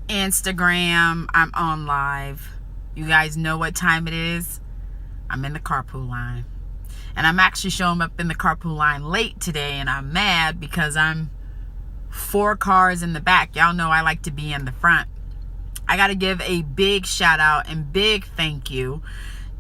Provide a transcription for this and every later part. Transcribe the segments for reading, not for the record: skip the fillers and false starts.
Instagram. I'm on live. You guys know what time it is. I'm in the carpool line. And I'm actually showing up in the carpool line late today, and I'm mad because I'm 4 cars in the back. Y'all know I like to be in the front. I got to give a big shout out and big thank you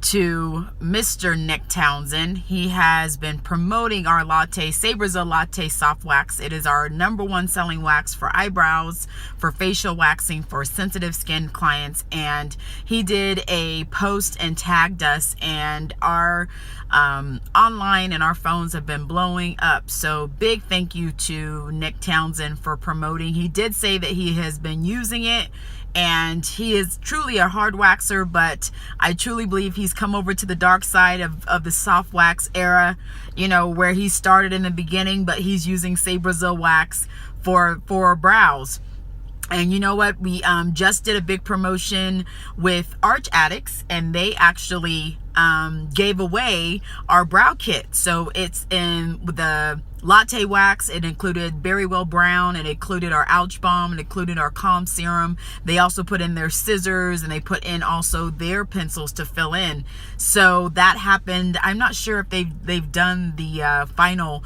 to Mr. Nick Townsend. He has been promoting our latte, Sabrazil Latte Soft Wax. It is our #1 selling wax for eyebrows, for facial waxing, for sensitive skin clients. And he did a post and tagged us, and our online and our phones have been blowing up. So big thank you to Nick Townsend for promoting. He did say that he has been using it, and he is truly a hard waxer, but I truly believe he's come over to the dark side of the soft wax era, you know, where he started in the beginning, but he's using Sabrazil wax for brows. And you know what? We just did a big promotion with Arch Addicts, and they actually gave away our brow kit. So it's in the latte wax. It included Berry Well Brown. It included our Ouch Balm. It included our Calm Serum. They also put in their scissors, and they put in also their pencils to fill in. So that happened. I'm not sure if they've done the final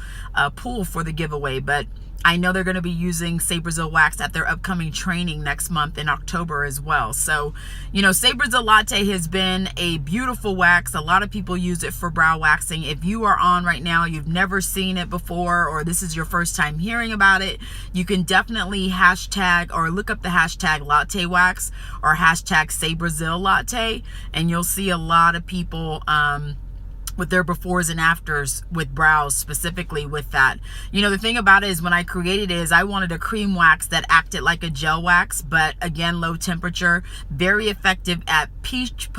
pool for the giveaway, but I know they're going to be using Sabrazil wax at their upcoming training next month in October as well. So, you know, Sabrazil Latte has been a beautiful wax. A lot of people use it for brow waxing. If you are on right now, you've never seen it before, or this is your first time hearing about it, you can definitely hashtag or look up the hashtag latte wax or hashtag Sabrazil Latte, and you'll see a lot of people with their befores and afters with brows, specifically with that. You know, the thing about it is, when I created it, is I wanted a cream wax that acted like a gel wax, but again, low temperature, very effective at peach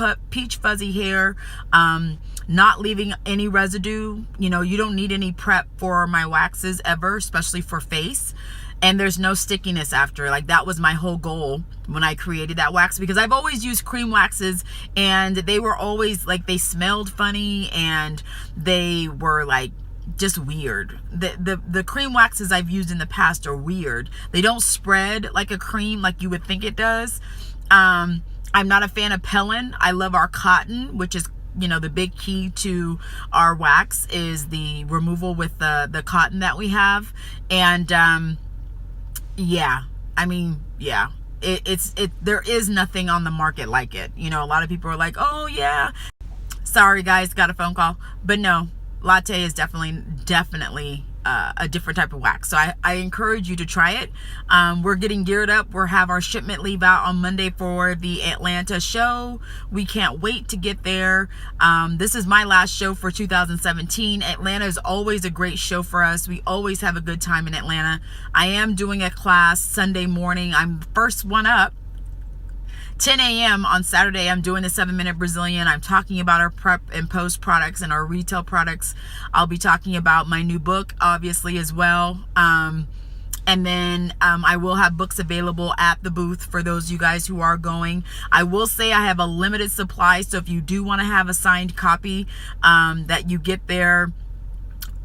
fuzzy hair, not leaving any residue. You know, you don't need any prep for my waxes ever, especially for face. And there's no stickiness after. Like, that was my whole goal when I created that wax, because I've always used cream waxes, and they were always like, they smelled funny, and they were like just weird. The cream waxes I've used in the past are weird. They don't spread like a cream like you would think it does. I'm not a fan of Pellin. I love our cotton, which is, you know, the big key to our wax is the removal with the cotton that we have. And yeah, I mean, yeah, there is nothing on the market like it. You know, a lot of people are like, oh yeah, sorry guys, got a phone call. But no, latte is definitely a different type of wax. So I encourage you to try it. We're getting geared up. We'll have our shipment leave out on Monday for the Atlanta show. We can't wait to get there. This is my last show for 2017. Atlanta is always a great show for us. We always have a good time in Atlanta. I am doing a class Sunday morning. I'm the first one up. 10 a.m. on Saturday, I'm doing the 7-minute Brazilian. I'm talking about our prep and post products and our retail products. I'll be talking about my new book, obviously, as well. And then I will have books available at the booth for those of you guys who are going. I will say I have a limited supply, so if you do want to have a signed copy, that you get there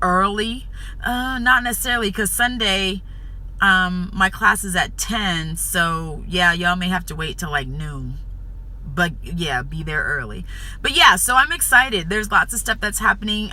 early. Not necessarily, because Sunday my class is at 10, so yeah, y'all may have to wait till like noon, but yeah, be there early. But yeah, so I'm excited. There's lots of stuff that's happening.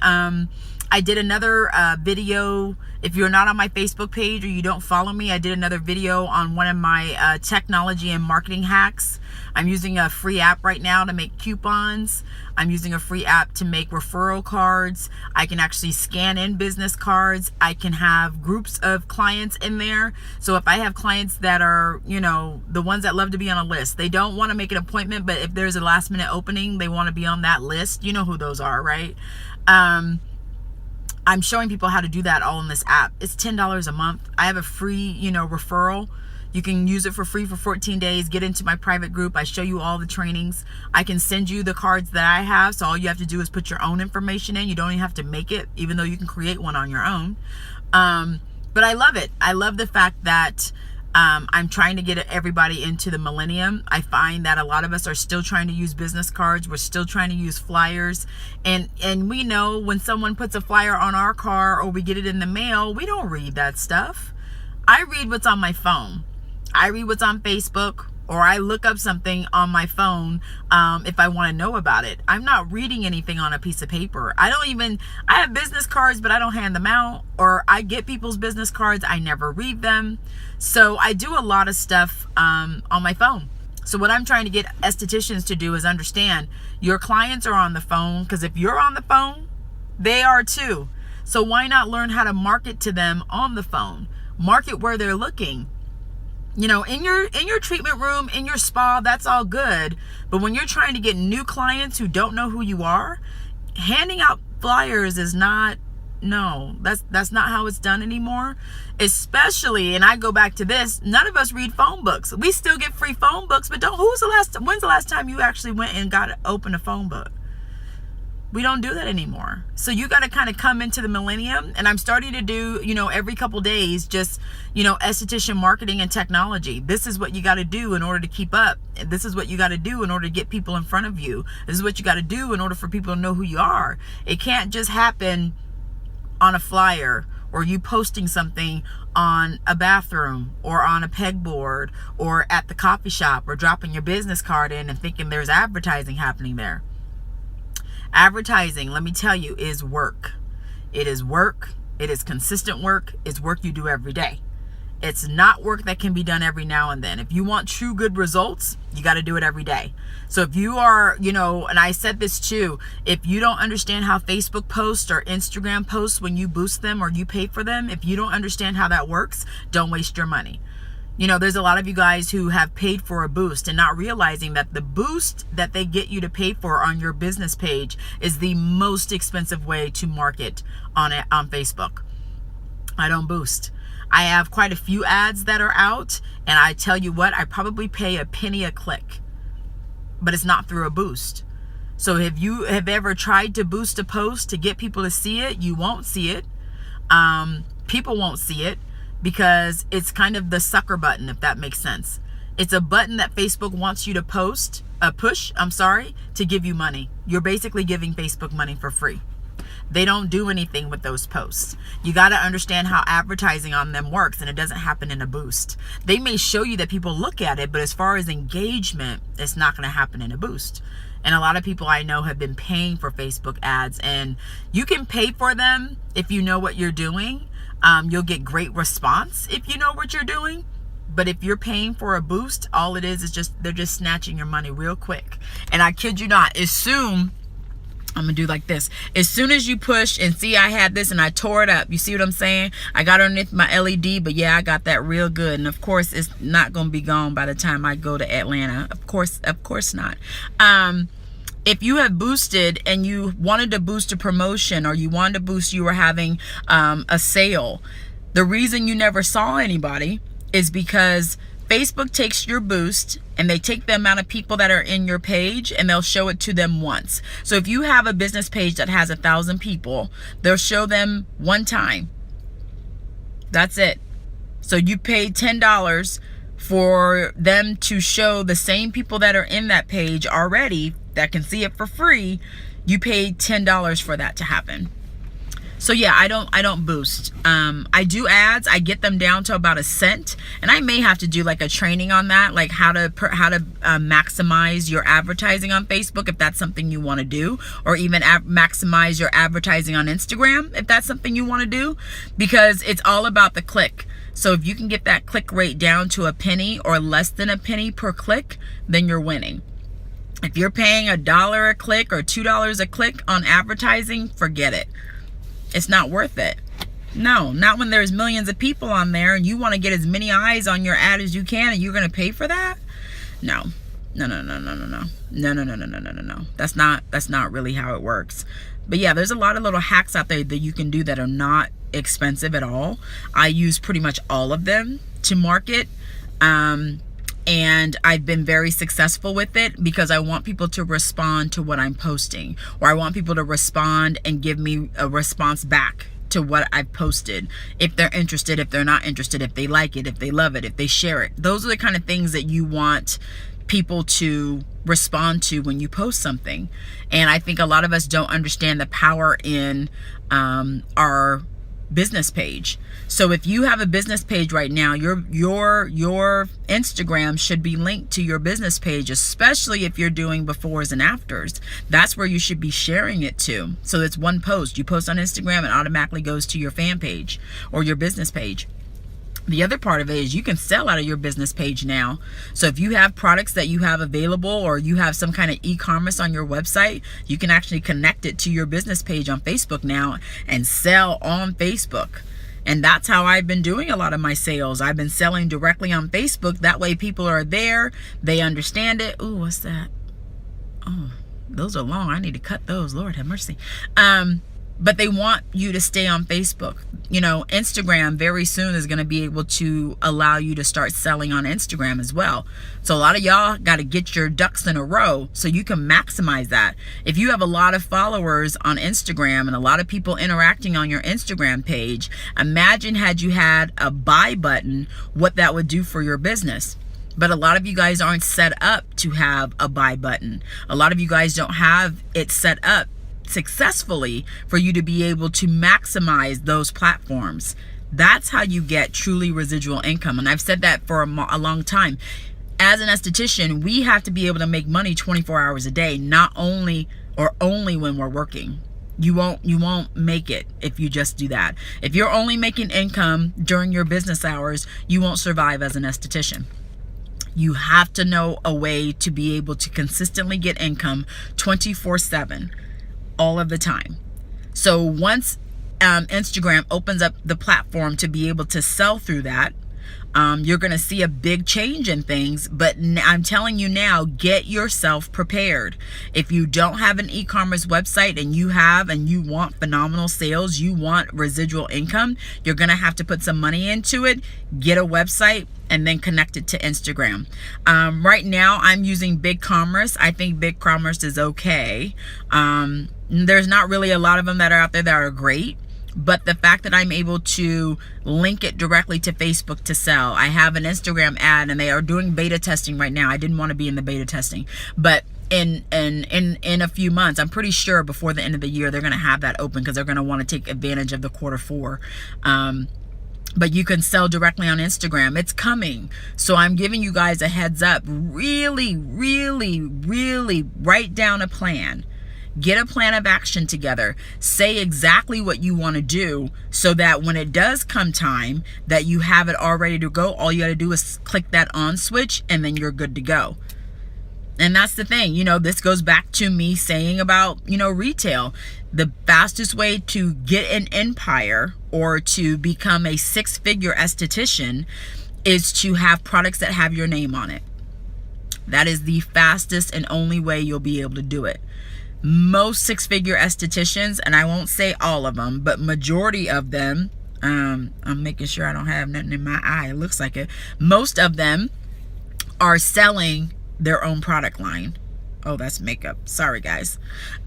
I did another video. If you're not on my Facebook page or you don't follow me, I did another video on one of my technology and marketing hacks. I'm using a free app right now to make coupons. I'm using a free app to make referral cards. I can actually scan in business cards. I can have groups of clients in there. So if I have clients that are, you know, the ones that love to be on a list, they don't want to make an appointment, but if there's a last minute opening, they want to be on that list. You know who those are, right? I'm showing people how to do that all in this app. It's $10 a month. I have a free, you know, referral. You can use it for free for 14 days. Get into my private group. I show you all the trainings. I can send you the cards that I have. So all you have to do is put your own information in. You don't even have to make it, even though you can create one on your own. But I love it. I love the fact that I'm trying to get everybody into the millennium. I find that a lot of us are still trying to use business cards. We're still trying to use flyers. And we know when someone puts a flyer on our car or we get it in the mail, we don't read that stuff. I read what's on my phone. I read what's on Facebook. or I look up something on my phone if I want to know about it. I'm not reading anything on a piece of paper. I have business cards, but I don't hand them out, or I get people's business cards. I never read them. So I do a lot of stuff on my phone. So what I'm trying to get estheticians to do is understand your clients are on the phone, because if you're on the phone, they are too. So why not learn how to market to them on the phone? Market where they're looking. You know, in your treatment room, in your spa, that's all good. But when you're trying to get new clients who don't know who you are, handing out flyers is not, no, that's not how it's done anymore. Especially, and I go back to this, none of us read phone books. We still get free phone books, but when's the last time you actually went and opened a phone book? We don't do that anymore. So you got to kind of come into the millennium, and I'm starting to do, every couple days, just, esthetician marketing and technology. This is what you got to do in order to keep up. This is what you got to do in order to get people in front of you. This is what you got to do in order for people to know who you are. It can't just happen on a flyer, or you posting something on a bathroom or on a pegboard or at the coffee shop, or dropping your business card in and thinking there's advertising happening there. Advertising, let me tell you, is work. It is work. It is consistent work. It's work you do every day. It's not work that can be done every now and then. If you want true good results, you got to do it every day. So if you are, and I said this too, if you don't understand how Facebook posts or Instagram posts, when you boost them or you pay for them, if you don't understand how that works, don't waste your money. There's a lot of you guys who have paid for a boost and not realizing that the boost that they get you to pay for on your business page is the most expensive way to market on Facebook. I don't boost. I have quite a few ads that are out, and I tell you what, I probably pay a penny a click, but it's not through a boost. So if you have ever tried to boost a post to get people to see it, you won't see it. People won't see it, because it's kind of the sucker button, if that makes sense. It's a button that Facebook wants you to push to give you money. You're basically giving Facebook money for free. They don't do anything with those posts. You got to understand how advertising on them works, and it doesn't happen in a boost. They may show you that people look at it, but as far as engagement, it's not going to happen in a boost. And a lot of people I know have been paying for Facebook ads, and you can pay for them if you know what you're doing. You'll get great response if you know what you're doing. But if you're paying for a boost, all it is just, they're just snatching your money real quick. And I kid you not, I'm gonna do like this. As soon as you push and see, I had this and I tore it up. You see what I'm saying? I got underneath my LED, but yeah, I got that real good. And of course, it's not gonna be gone by the time I go to Atlanta. Of course not. If you have boosted and you wanted to boost a promotion, or you wanted to boost, you were having a sale, the reason you never saw anybody is because Facebook takes your boost and they take the amount of people that are in your page and they'll show it to them once. So if you have a business page that has 1,000 people, they'll show them one time. That's it. So you paid $10 for them to show the same people that are in that page already that can see it for free. You paid $10 for that to happen. So yeah, I don't boost. I do ads. I get them down to about $0.01, and I may have to do like a training on that, like how to maximize your advertising on Facebook, if that's something you want to do, or even maximize your advertising on Instagram, if that's something you want to do, because it's all about the click. So if you can get that click rate down to a penny or less than a penny per click, then you're winning. If you're paying $1 a click or $2 a click on advertising, forget it. It's not worth it. No, not when there's millions of people on there and you want to get as many eyes on your ad as you can, and you're going to pay for that? No. That's not really how it works. But yeah, there's a lot of little hacks out there that you can do that are not expensive at all. I use pretty much all of them to market. And I've been very successful with it because I want people to respond to what I'm posting, or I want people to respond and give me a response back to what I've posted. If they're interested, if they're not interested, if they like it, if they love it, if they share it. Those are the kind of things that you want people to respond to when you post something. And I think a lot of us don't understand the power in our business page. So if you have a business page right now, your Instagram should be linked to your business page, especially if you're doing befores and afters. That's where you should be sharing it to. So it's one post. You post on Instagram, it automatically goes to your fan page or your business page. The other part of it is you can sell out of your business page now. So if you have products that you have available, or you have some kind of e-commerce on your website, you can actually connect it to your business page on Facebook now and sell on Facebook. And that's how I've been doing a lot of my sales. I've been selling directly on Facebook. That way people are there, they understand it. Ooh, what's that? Oh, those are long. I need to cut those. Lord have mercy. But they want you to stay on Facebook. You know, Instagram very soon is going to be able to allow you to start selling on Instagram as well. So a lot of y'all got to get your ducks in a row so you can maximize that. If you have a lot of followers on Instagram and a lot of people interacting on your Instagram page, imagine had you had a buy button, what that would do for your business. But a lot of you guys aren't set up to have a buy button. A lot of you guys don't have it set up successfully for you to be able to maximize those platforms. That's how you get truly residual income. And I've said that for a long time. As an esthetician, we have to be able to make money 24 hours a day, not only or only when we're working. You won't make it if you just do that. If you're only making income during your business hours, you won't survive as an esthetician. You have to know a way to be able to consistently get income 24/7. all of the time. So once Instagram opens up the platform to be able to sell through that, you're going to see a big change in things. But I'm telling you now, get yourself prepared. If you don't have an e-commerce website and you want phenomenal sales, you want residual income, you're going to have to put some money into it, get a website, and then connect it to Instagram. Right now, I'm using BigCommerce. I think BigCommerce is okay. There's not really a lot of them that are out there that are great. But the fact that I'm able to link it directly to Facebook to sell. I have an Instagram ad and they are doing beta testing right now. I didn't want to be in the beta testing, but in a few months, I'm pretty sure before the end of the year, they're going to have that open because they're going to want to take advantage of the quarter 4. But you can sell directly on Instagram. It's coming. So I'm giving you guys a heads up. Really, really, really write down a plan. Get a plan of action together. Say exactly what you want to do so that when it does come time that you have it all ready to go, all you got to do is click that on switch and then you're good to go. And that's the thing, you know, this goes back to me saying about, you know, retail. The fastest way to get an empire or to become a 6-figure esthetician is to have products that have your name on it. That is the fastest and only way you'll be able to do it. Most 6-figure estheticians, and I won't say all of them, but majority of them, I'm making sure I don't have nothing in my eye. It looks like it. Most of them are selling their own product line. Oh, that's makeup. Sorry, guys.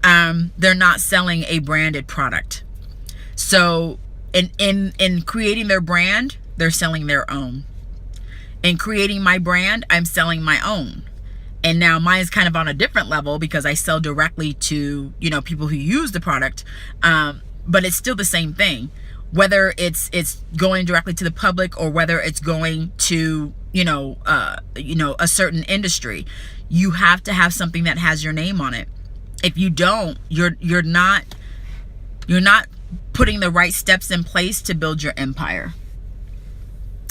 They're not selling a branded product. So in creating their brand, they're selling their own. In creating my brand, I'm selling my own. And now mine is kind of on a different level because I sell directly to, you know, people who use the product. But it's still the same thing. Whether it's going directly to the public or whether it's going to, a certain industry, you have to have something that has your name on it. If you don't, you're not putting the right steps in place to build your empire.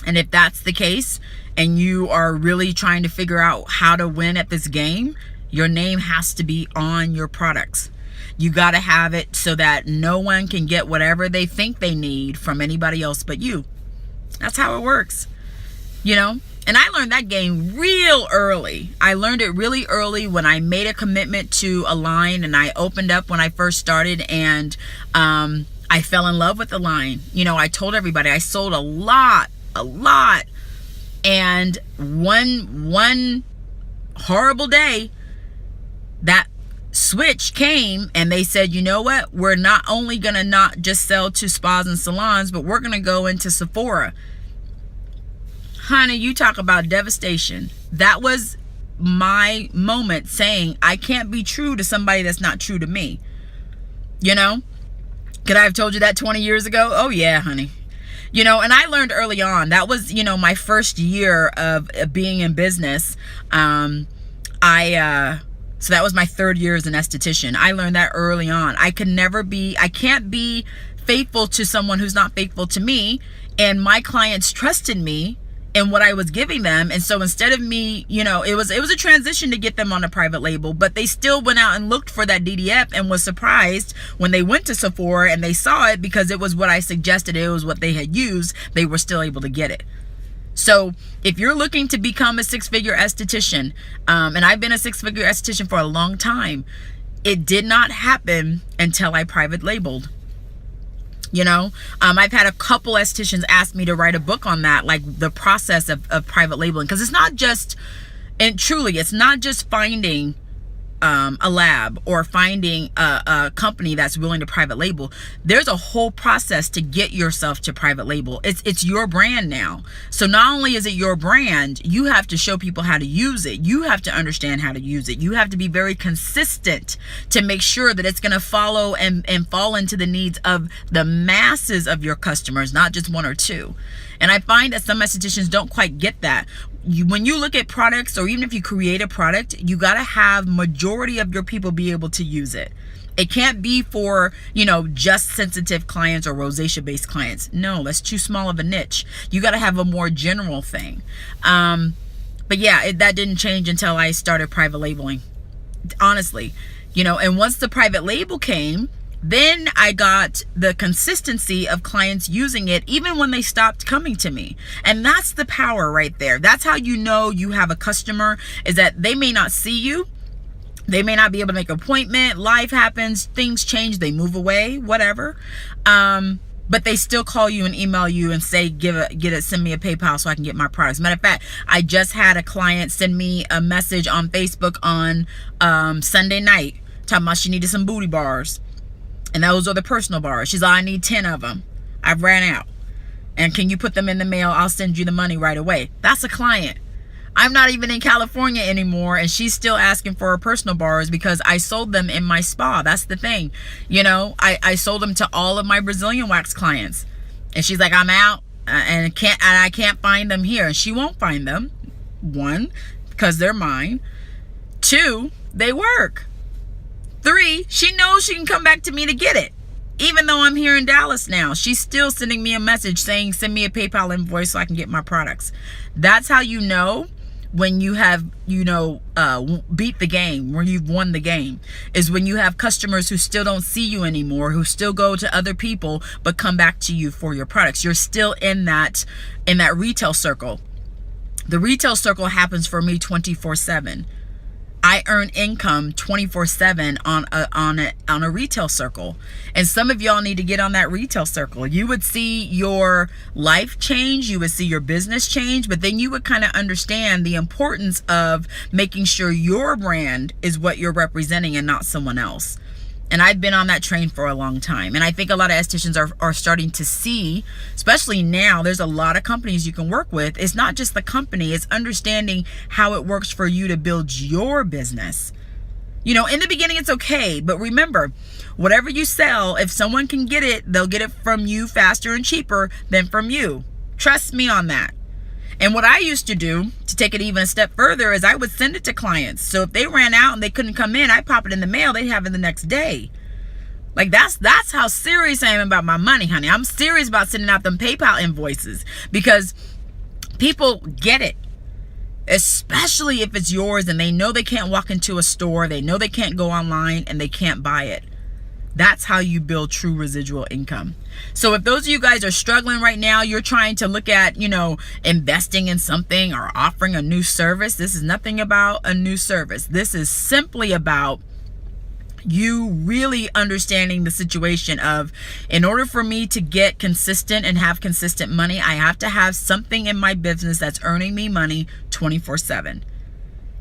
And if that's the case, and you are really trying to figure out how to win at this game, your name has to be on your products. You got to have it so that no one can get whatever they think they need from anybody else but you. That's how it works, you know? And I learned that game real early. I learned it really early when I made a commitment to a line and I opened up when I first started, and I fell in love with the line. You know, I told everybody I sold a lot. And one horrible day, that switch came and they said, you know what? We're not only going to not just sell to spas and salons, but we're going to go into Sephora. Honey, you talk about devastation. That was my moment saying, I can't be true to somebody that's not true to me. You know? Could I have told you that 20 years ago? Oh yeah, honey. You know, and I learned early on, that was, you know, my first year of being in business. So that was my 3rd year as an esthetician. I learned that early on. I can't be faithful to someone who's not faithful to me. And my clients trusted me in what I was giving them. And so instead of me, you know, it was a transition to get them on a private label, but they still went out and looked for that DDF and was surprised when they went to Sephora and they saw it, because it was what I suggested, it was what they had used, they were still able to get it. So if you're looking to become a 6-figure esthetician, and I've been a 6-figure esthetician for a long time, it did not happen until I private labeled. You know, I've had a couple estheticians ask me to write a book on that, like the process of private labeling, because it's not just, and truly, it's not just finding a lab or finding a company that's willing to private label. There's a whole process to get yourself to private label. It's your brand now. So not only is it your brand, you have to show people how to use it. You have to understand how to use it. You have to be very consistent to make sure that it's going to follow and fall into the needs of the masses of your customers, not just 1 or 2. And I find that some estheticians don't quite get that. When you look at products, or even if you create a product, you got to have majority of your people be able to use it. It can't be for, you know, just sensitive clients or rosacea based clients. No, that's too small of a niche. You got to have a more general thing. But yeah, that didn't change until I started private labeling, honestly. You know, and once the private label came, then I got the consistency of clients using it even when they stopped coming to me. And that's the power right there. That's how you know you have a customer, is that they may not see you. They may not be able to make an appointment. Life happens. Things change. They move away, whatever. But they still call you and email you and say, send me a PayPal so I can get my products. Matter of fact, I just had a client send me a message on Facebook on Sunday night talking about she needed some booty bars. And those are the personal bars. She's like, I need 10 of them. I've ran out. And can you put them in the mail? I'll send you the money right away. That's a client. I'm not even in California anymore, and she's still asking for her personal bars because I sold them in my spa. That's the thing. You know, I sold them to all of my Brazilian wax clients. And she's like, I'm out and I can't find them here. And she won't find them. 1, because they're mine. 2, they work. 3, she knows she can come back to me to get it. Even though I'm here in Dallas now, she's still sending me a message saying, send me a PayPal invoice so I can get my products. That's how you know when you have, you know, beat the game, when you've won the game, is when you have customers who still don't see you anymore, who still go to other people, but come back to you for your products. You're still in that retail circle. The retail circle happens for me 24/7. I earn income 24/7 on a retail circle. And some of y'all need to get on that retail circle. You would see your life change, you would see your business change, but then you would kind of understand the importance of making sure your brand is what you're representing and not someone else. And I've been on that train for a long time. And I think a lot of estheticians are starting to see, especially now, there's a lot of companies you can work with. It's not just the company, it's understanding how it works for you to build your business. You know, in the beginning, it's okay. But remember, whatever you sell, if someone can get it, they'll get it from you faster and cheaper than from you. Trust me on that. And what I used to do, to take it even a step further, is I would send it to clients. So if they ran out and they couldn't come in, I'd pop it in the mail. They'd have it the next day. Like that's how serious I am about my money, honey. I'm serious about sending out them PayPal invoices because people get it. Especially if it's yours and they know they can't walk into a store, they know they can't go online, and they can't buy it. That's how you build true residual income. So if those of you guys are struggling right now, you're trying to look at, you know, investing in something or offering a new service. This is nothing about a new service. This is simply about you really understanding the situation of, in order for me to get consistent and have consistent money, I have to have something in my business that's earning me money 24/7.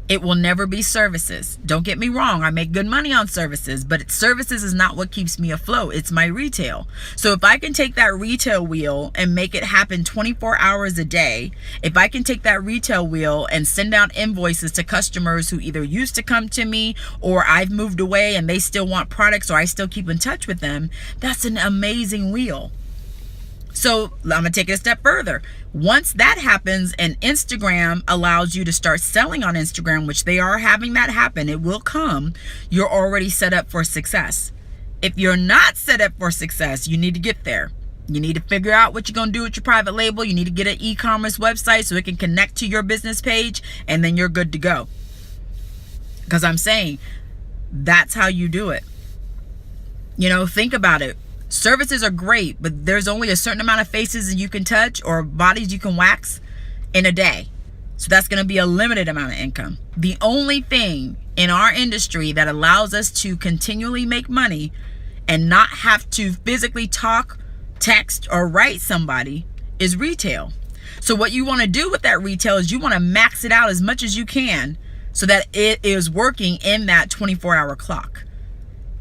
It will never be services. Don't get me wrong. I make good money on services, but services is not what keeps me afloat. It's my retail. So if I can take that retail wheel and make it happen 24 hours a day, if I can take that retail wheel and send out invoices to customers who either used to come to me or I've moved away and they still want products or I still keep in touch with them, that's an amazing wheel. So I'm going to take it a step further. Once that happens and Instagram allows you to start selling on Instagram, which they are having that happen, it will come, you're already set up for success. If you're not set up for success, you need to get there. You need to figure out what you're going to do with your private label. You need to get an e-commerce website so it can connect to your business page, and then you're good to go. Because I'm saying that's how you do it. You know, think about it. Services are great, but there's only a certain amount of faces that you can touch or bodies you can wax in a day. So that's going to be a limited amount of income. The only thing in our industry that allows us to continually make money and not have to physically talk, text, or write somebody is retail. So what you want to do with that retail is you want to max it out as much as you can so that it is working in that 24-hour clock.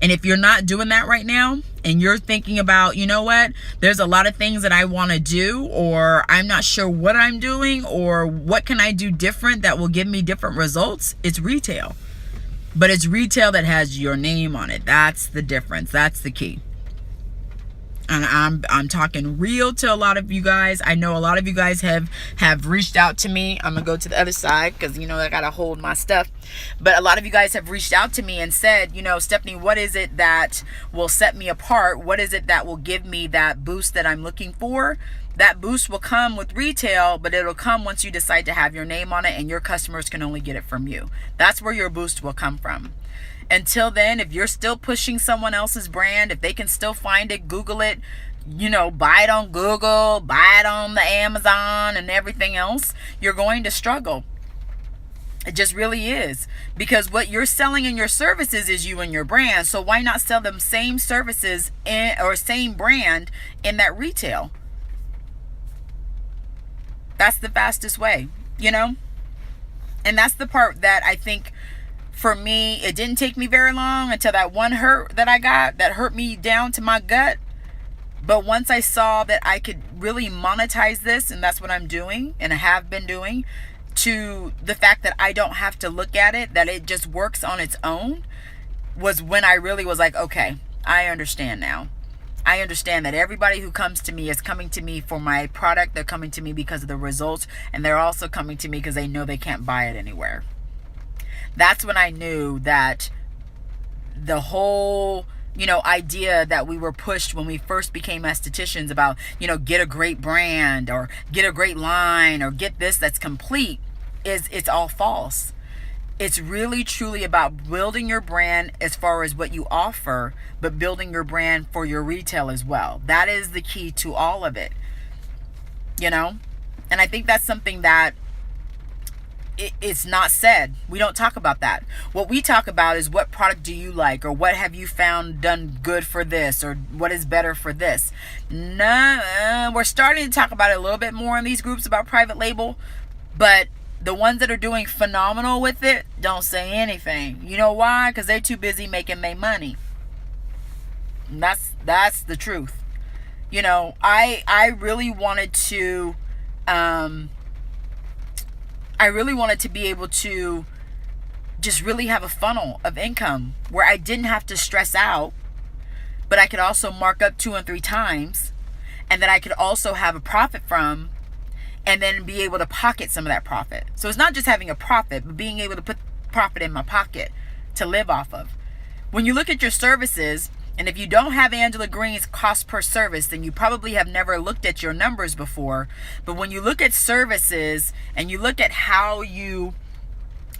And if you're not doing that right now and you're thinking about, you know what, there's a lot of things that I want to do, or I'm not sure what I'm doing, or what can I do different that will give me different results, it's retail. But it's retail that has your name on it. That's the difference. That's the key. And I'm talking real to a lot of you guys. I know a lot of you guys have reached out to me. I'm gonna go to the other side because, you know, I gotta hold my stuff. But a lot of you guys have reached out to me and said, you know, Stephanie, what is it that will set me apart? What is it that will give me that boost that I'm looking for? That boost will come with retail, but it'll come once you decide to have your name on it and your customers can only get it from you. That's where your boost will come from. Until then, if you're still pushing someone else's brand, if they can still find it, Google it, you know, buy it on Google, buy it on the Amazon and everything else, you're going to struggle. It just really is. Because what you're selling in your services is you and your brand. So why not sell them same services or same brand in that retail? That's the fastest way, you know? And that's the part that I think, for me, it didn't take me very long until that one hurt that I got, that hurt me down to my gut. But once I saw that I could really monetize this, and that's what I'm doing and I have been doing, to the fact that I don't have to look at it, that it just works on its own, was when I really was like, okay, I understand now. I understand that everybody who comes to me is coming to me for my product. They're coming to me because of the results, and they're also coming to me because they know they can't buy it anywhere. That's when I knew that the whole, you know, idea that we were pushed when we first became estheticians about, you know, get a great brand or get a great line or get this that's complete, it's all false. It's really truly about building your brand as far as what you offer, but building your brand for your retail as well. That is the key to all of it, you know? And I think that's something that it's not said. We don't talk about that. What we talk about is what product do you like, or what have you found done good for this, or what is better for this. No, we're starting to talk about it a little bit more in these groups about private label, but the ones that are doing phenomenal with it don't say anything. You know why? Because they're too busy making their money. And that's the truth. You know, I really wanted to be able to just really have a funnel of income where I didn't have to stress out, but I could also mark up 2 and 3 times, and that I could also have a profit from, and then be able to pocket some of that profit. So it's not just having a profit, but being able to put profit in my pocket to live off of. When you look at your services, and if you don't have Angela Green's cost per service, then you probably have never looked at your numbers before. But when you look at services and you look at how you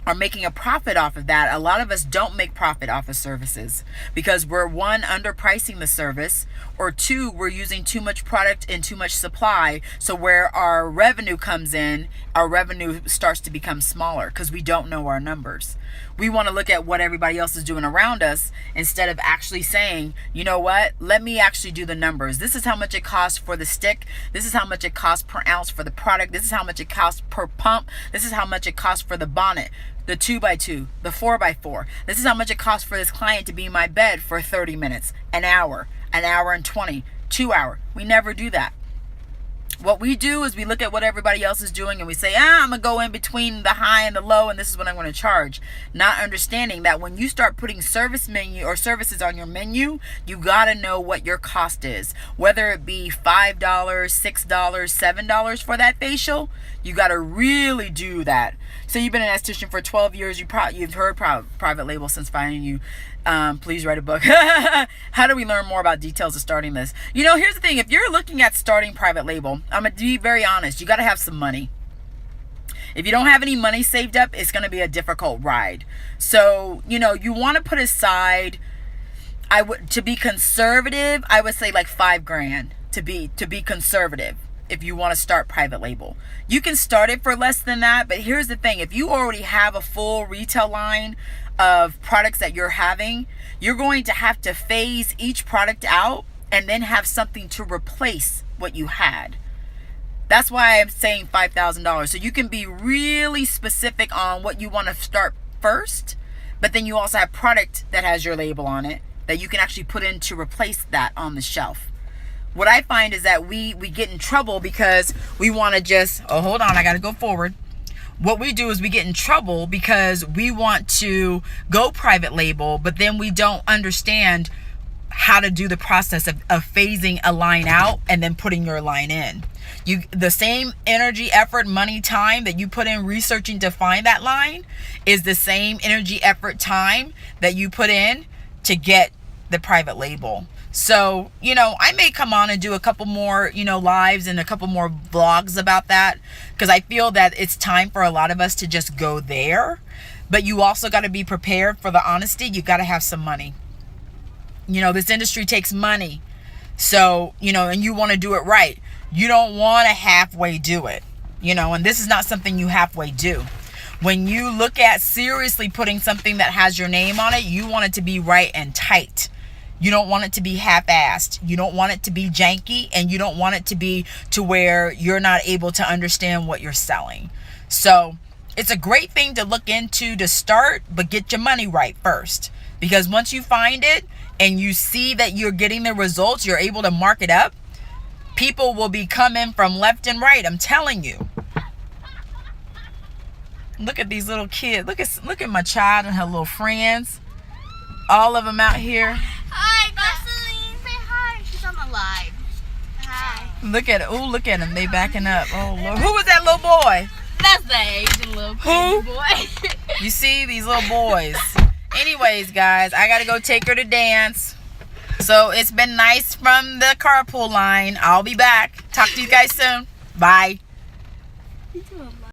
are making a profit off of that, a lot of us don't make profit off of services because we're, 1, underpricing the service, or 2, we're using too much product and too much supply. So where our revenue comes in, our revenue starts to become smaller because we don't know our numbers. We want to look at what everybody else is doing around us instead of actually saying, you know what, let me actually do the numbers. This is how much it costs for the stick. This is how much it costs per ounce for the product. This is how much it costs per pump. This is how much it costs for the bonnet. the 2x2, the 4x4. This is how much it costs for this client to be in my bed for 30 minutes, an hour and 20, 2 hours. We never do that. What we do is we look at what everybody else is doing and we say, I'm going to go in between the high and the low and this is what I'm going to charge. Not understanding that when you start putting services on your menu, you got to know what your cost is. Whether it be $5, $6, $7 for that facial, you got to really do that. So you've been an esthetician for 12 years. You've heard private label since finding you. Please write a book. How do we learn more about details of starting this? You know, here's the thing. If you're looking at starting private label, I'm going to be very honest. You got to have some money. If you don't have any money saved up, it's going to be a difficult ride. So, you know, you want to put aside, to be conservative, I would say like $5,000 to be conservative. If you want to start private label, you can start it for less than that. But here's the thing. If you already have a full retail line of products that you're having, you're going to have to phase each product out and then have something to replace what you had. That's why I'm saying $5,000. So you can be really specific on what you want to start first, but then you also have product that has your label on it that you can actually put in to replace that on the shelf. What I find is that we get in trouble because we want to just, hold on, I got to go forward. What we do is we get in trouble because we want to go private label, but then we don't understand how to do the process of phasing a line out and then putting your line in. The same energy, effort, money, time that you put in researching to find that line is the same energy, effort, time that you put in to get the private label. So, you know, I may come on and do a couple more, you know, lives and a couple more vlogs about that, because I feel that it's time for a lot of us to just go there. But you also got to be prepared for the honesty. You got to have some money. You know, this industry takes money. So, you know, and you want to do it right. You don't want to halfway do it, you know, and this is not something you halfway do. When you look at seriously putting something that has your name on it, you want it to be right and tight. You don't want it to be half-assed. You don't want it to be janky, and you don't want it to be to where you're not able to understand what you're selling. So it's a great thing to look into to start, but get your money right first. Because once you find it and you see that you're getting the results, you're able to mark it up, people will be coming from left and right. I'm telling you. Look at these little kids. Look at my child and her little friends. All of them out here. Hi, Gasoline. Say hi. She's on the live. Hi. Look at them. They backing up. Oh, Lord. Who was that little boy? That's the Asian little boy. You see these little boys. Anyways, guys, I got to go take her to dance. So it's been nice from the carpool line. I'll be back. Talk to you guys soon. Bye.